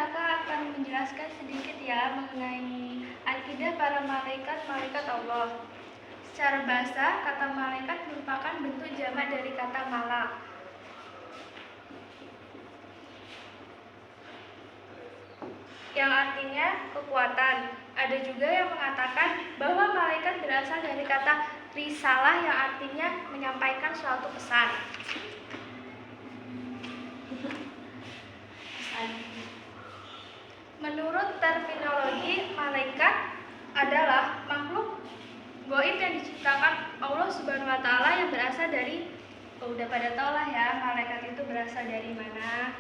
kakak akan menjelaskan sedikit ya mengenai akidah para malaikat Allah. Secara bahasa, kata malaikat merupakan bentuk jamak dari kata malak. Yang artinya kekuatan. Ada juga yang mengatakan bahwa malaikat berasal dari kata risalah yang artinya menyampaikan suatu pesan. Menurut terminologi, malaikat adalah makhluk gaib yang diciptakan Allah Subhanahu wa taala yang berasal dari udah pada tahu lah ya malaikat itu berasal dari mana.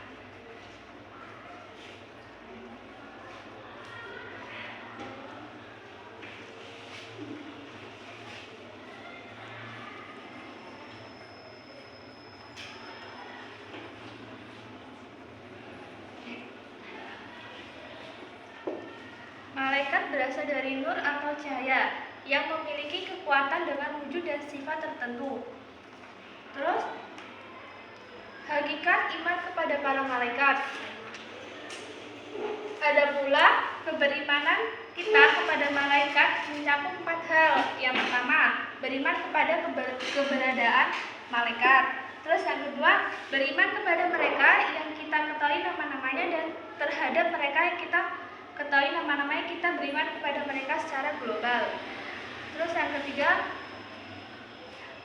Malaikat berasal dari nur atau cahaya yang memiliki kekuatan dengan wujud dan sifat tertentu. Terus, hakikat iman kepada para malaikat. Ada pula keberimanan kita kepada malaikat mencakup 4 hal. Yang pertama, beriman kepada keberadaan malaikat. Terus yang kedua, beriman kepada mereka yang kita ketahui nama-namanya dan terhadap mereka yang kita ketahui nama-namanya kita beriman kepada mereka secara global. Terus yang ketiga,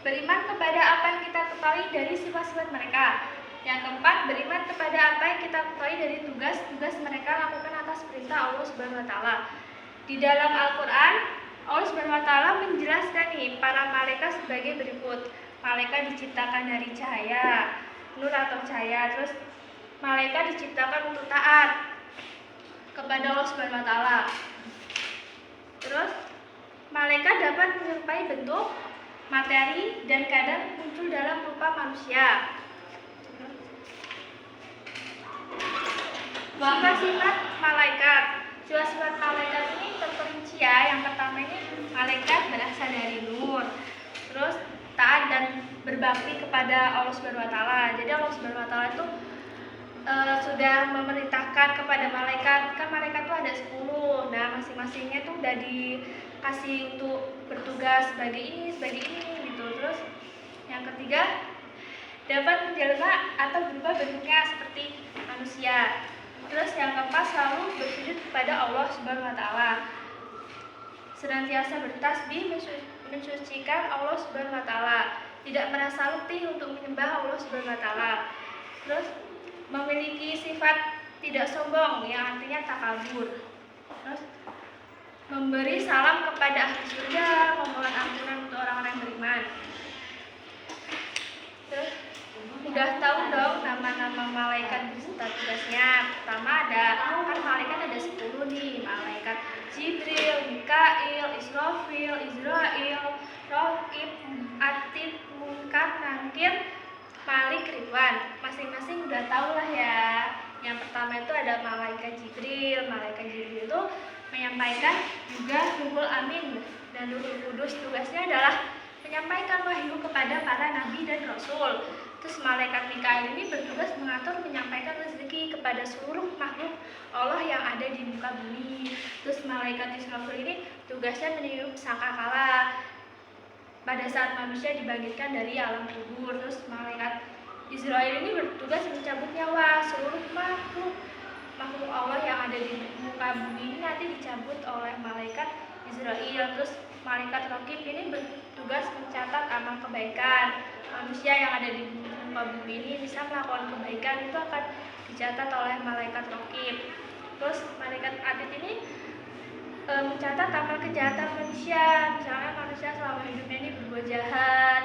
beriman kepada apa yang kita ketahui dari sifat-sifat mereka. Yang keempat, beriman kepada apa yang kita ketahui dari tugas-tugas mereka lakukan atas perintah Allah Subhanahu wa taala. Di dalam Al-Qur'an, Allah Subhanahu wa taala menjelaskan nih para malaikat sebagai berikut. Malaikat diciptakan dari cahaya, nur atau cahaya. Terus malaikat diciptakan untuk taat kepada Allah Subhanahu wa taala. Terus malaikat dapat menyerupai bentuk, materi dan kadang muncul dalam rupa manusia. Sifat malaikat. Sifat malaikat ini terperinci ya. Yang pertama ini malaikat berasal dari nur. Terus taat dan berbakti kepada Allah Subhanahu wa taala. Jadi Allah Subhanahu wa taala itu sudah memerintahkan kepada malaikat. Kan malaikat itu ada 10. Nah, masing-masingnya tuh udah dikasih untuk bertugas sebagai ini gitu. Terus yang ketiga, dapat menjelma atau berubah bentuknya seperti manusia. Terus yang keempat, selalu bersujud kepada Allah Subhanahu wa taala. Senantiasa bertasbih mensucikan Allah Subhanahu wa taala. Tidak merasa letih untuk menyembah Allah Subhanahu wa taala. Terus memiliki sifat tidak sombong yang artinya takabur. Terus memberi salam kepada ahli surga, memohon ampunan untuk orang-orang yang beriman. Terus udah tahu dong nama-nama malaikat beserta tugasnya. Pertama ada kan malaikat ada 10 nih, malaikat Jibril, Mikail, Israfil, Izrail, Raqib, Atid, Munkar, Nakir, Malik, Ridwan. Masing-masing udah tahu lah ya. Yang pertama itu ada malaikat Jibril. Malaikat Jibril itu menyampaikan juga Ruhul Amin dan Ruhul Kudus. Tugasnya adalah menyampaikan wahyu kepada para nabi dan rasul. Terus malaikat Mikail ini bertugas mengatur menyampaikan rezeki kepada seluruh makhluk Allah yang ada di muka bumi. Terus malaikat Israfil ini tugasnya meniup sangkakala pada saat manusia dibangkitkan dari alam kubur. Terus malaikat Israel ini bertugas mencabut nyawa seluruh makhluk Allah yang ada di muka bumi ini nanti dicabut oleh malaikat Israel. Terus malaikat Raqib ini bertugas mencatat amal kebaikan manusia yang ada di muka bumi ini. Bisa melakukan kebaikan itu akan dicatat oleh malaikat Raqib. Terus malaikat Atid ini mencatat amal kejahatan manusia. Misalnya manusia selama hidupnya ini berbuat jahat,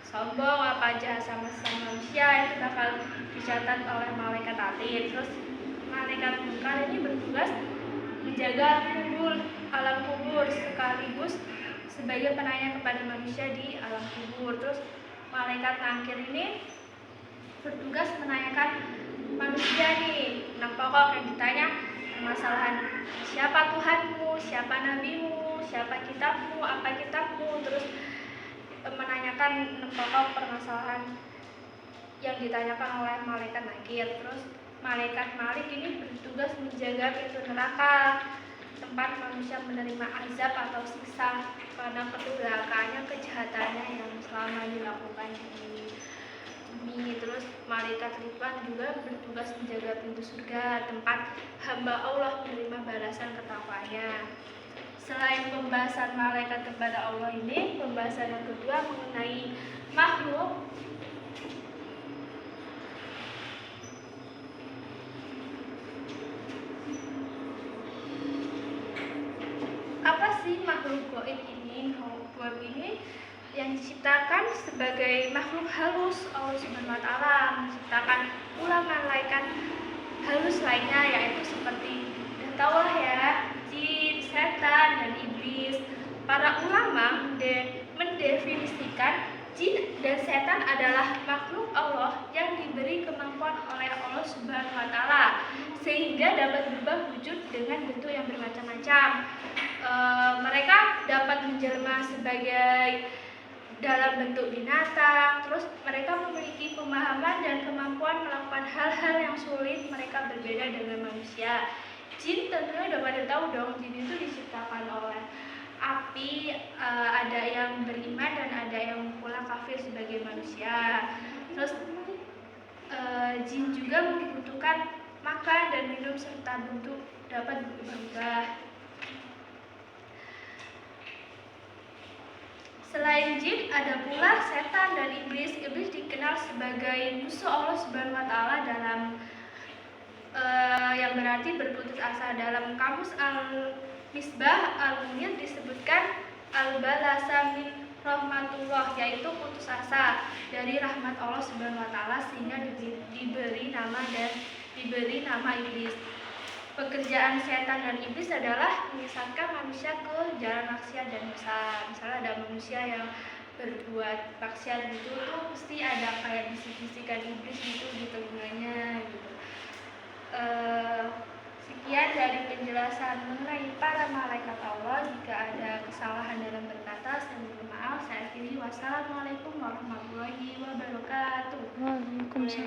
sombong, apa jahat sama manusia, itu bakal dicatat oleh malaikat Atid. Terus malaikat Munkar ini bertugas menjaga alam kubur sekaligus sebagai penanya kepada manusia di alam kubur. Terus malaikat Nakir ini bertugas menanyakan manusia nih 6 pokok yang ditanya, permasalahan siapa Tuhanmu, siapa nabimu, siapa kitabmu, apa kitabmu. Terus menanyakan 6 pokok permasalahan yang ditanyakan oleh malaikat Nakir. Terus Malaikat Malik ini bertugas menjaga pintu neraka, tempat manusia menerima azab atau siksa karena kedurhakaannya, kejahatannya yang selama dilakukan di bumi. Terus malaikat Ridwan juga bertugas menjaga pintu surga, tempat hamba Allah menerima balasan ketakwanya. Selain pembahasan malaikat kepada Allah ini, pembahasan yang kedua mengenai makhluk. Apa sih makhluk gaib ini? Makhluk gaib ini yang diciptakan sebagai makhluk halus Allah Subhanahu wa taala, menciptakan pula malaikat halus lainnya, yaitu seperti tahulah ya, jin, setan, dan iblis. Para ulama mendefinisikan jin dan setan adalah makhluk Allah yang diberi kemampuan oleh Allah Subhanahu wa taala sehingga dapat berubah wujud dengan bentuk yang bermacam-macam. Mereka dapat menjelma sebagai dalam bentuk binatang, terus mereka memiliki pemahaman dan kemampuan melakukan hal-hal yang sulit. Mereka berbeda dengan manusia. Jin tentunya udah pada tahu dong, jin itu diciptakan oleh api, ada yang beriman dan ada yang pula kafir sebagai manusia. Terus jin juga membutuhkan makan dan minum serta bentuk dapat berubah. Selain jin, ada pula setan dan iblis. Iblis dikenal sebagai musuh Allah Subhanahu wa taala dalam yang berarti berputus asa. Dalam kamus Al-Misbah Al-Munir disebutkan al-balasa min rahmatullah, yaitu putus asa dari rahmat Allah Subhanahu wa taala sehingga diberi nama iblis. Pekerjaan setan dan iblis adalah menyesatkan manusia ke jalan maksiat dan dosa. Misalnya ada manusia yang berbuat maksiat gitu, tuh pasti ada kayak bisik-bisikan iblis gitu di telinganya gitu. Sekian dari penjelasan mengenai para malaikat Allah. Jika ada kesalahan dalam berkata, saya mohon maaf. Saya akhiri. Wassalamualaikum warahmatullahi wabarakatuh. Waalaikumsalam.